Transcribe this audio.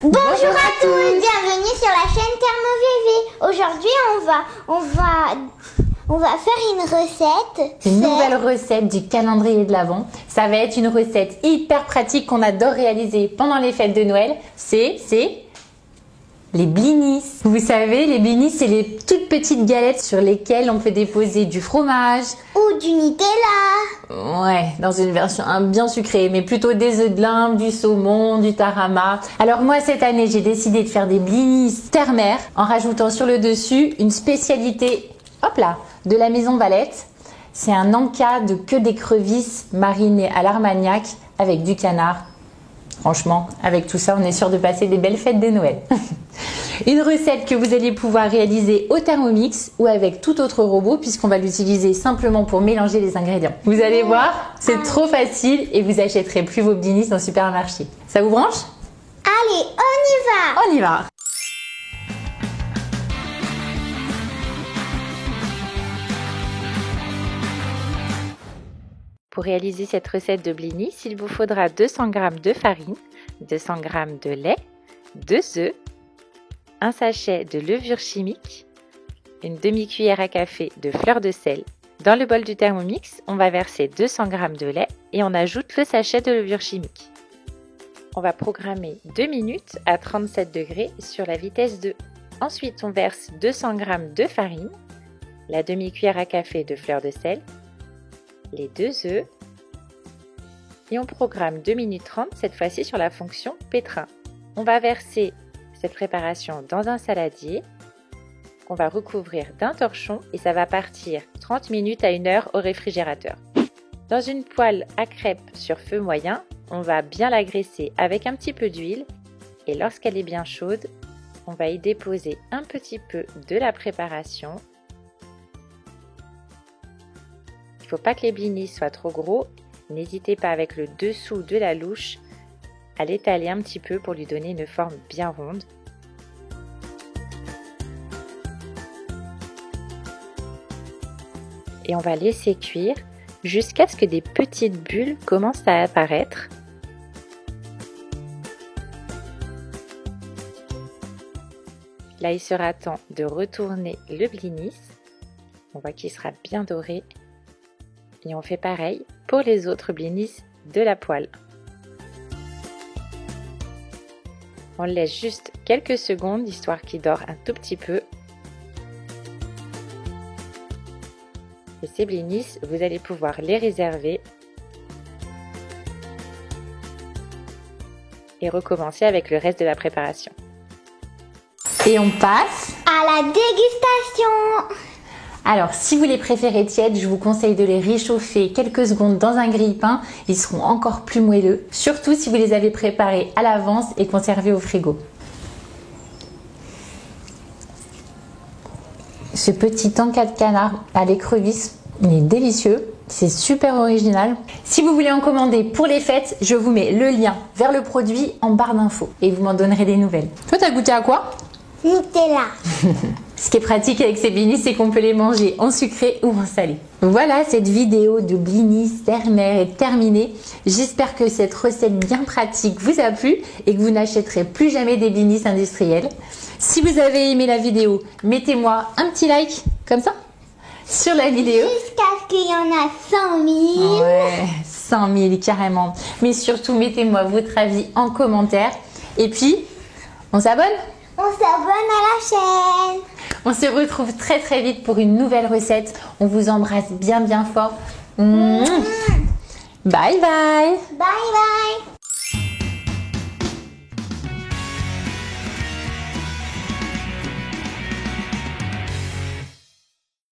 Bonjour à tous, bienvenue sur la chaîne Thermo VV. Aujourd'hui, on va faire une recette. Une nouvelle recette du calendrier de l'Avent. Ça va être une recette hyper pratique qu'on adore réaliser pendant les fêtes de Noël. C'est les blinis. Vous savez, les blinis, c'est les toutes petites galettes sur lesquelles on peut déposer du fromage. Ou du Nutella. Ouais, dans une version bien sucrée, mais plutôt des œufs de limbe, du saumon, du tarama. Alors moi, cette année, j'ai décidé de faire des blinis terre-mer en rajoutant sur le dessus une spécialité, hop là, de la maison Valette. C'est un encas de queue d'écrevisse marinée à l'armagnac avec du canard. Franchement, avec tout ça, on est sûr de passer des belles fêtes de Noël. Une recette que vous allez pouvoir réaliser au Thermomix ou avec tout autre robot puisqu'on va l'utiliser simplement pour mélanger les ingrédients. Vous allez voir, c'est trop facile et vous achèterez plus vos blinis dans le supermarché. Ça vous branche? Allez, on y va! On y va! Pour réaliser cette recette de blinis, il vous faudra 200 g de farine, 200 g de lait, 2 œufs, un sachet de levure chimique, une demi-cuillère à café de fleur de sel. Dans le bol du Thermomix, on va verser 200 g de lait et on ajoute le sachet de levure chimique. On va programmer 2 minutes à 37 degrés sur la vitesse 2. Ensuite, on verse 200 g de farine, la demi-cuillère à café de fleur de sel, les 2 œufs et on programme 2 minutes 30 cette fois-ci sur la fonction pétrin. On va verser cette préparation dans un saladier qu'on va recouvrir d'un torchon et ça va partir 30 minutes à 1 heure au réfrigérateur. Dans une poêle à crêpes sur feu moyen, on va bien la graisser avec un petit peu d'huile et lorsqu'elle est bien chaude, on va y déposer un petit peu de la préparation. Il ne faut pas que les blinis soient trop gros. N'hésitez pas avec le dessous de la louche à l'étaler un petit peu pour lui donner une forme bien ronde. Et on va laisser cuire jusqu'à ce que des petites bulles commencent à apparaître. Là, il sera temps de retourner le blinis. On voit qu'il sera bien doré. Et on fait pareil pour les autres blinis de la poêle. On laisse juste quelques secondes histoire qu'il dore un tout petit peu. Et ces blinis, vous allez pouvoir les réserver et recommencer avec le reste de la préparation. Et on passe à la dégustation. Alors, si vous les préférez tièdes, je vous conseille de les réchauffer quelques secondes dans un grille-pain. Ils seront encore plus moelleux, surtout si vous les avez préparés à l'avance et conservés au frigo. Ce petit encas de canard à l'écrevisse, il est délicieux. C'est super original. Si vous voulez en commander pour les fêtes, je vous mets le lien vers le produit en barre d'infos et vous m'en donnerez des nouvelles. Toi, t'as goûté à quoi? Nutella. Ce qui est pratique avec ces blinis, c'est qu'on peut les manger en sucré ou en salé. Voilà, cette vidéo de blinis terre-mer est terminée. J'espère que cette recette bien pratique vous a plu et que vous n'achèterez plus jamais des blinis industriels. Si vous avez aimé la vidéo, mettez-moi un petit like, comme ça, sur la vidéo. Jusqu'à ce qu'il y en a 100 000. Ouais, 100 000 carrément. Mais surtout, mettez-moi votre avis en commentaire. Et puis, on s'abonne ? On s'abonne à la chaîne. On se retrouve très très vite pour une nouvelle recette. On vous embrasse bien fort. Bye bye. Bye bye.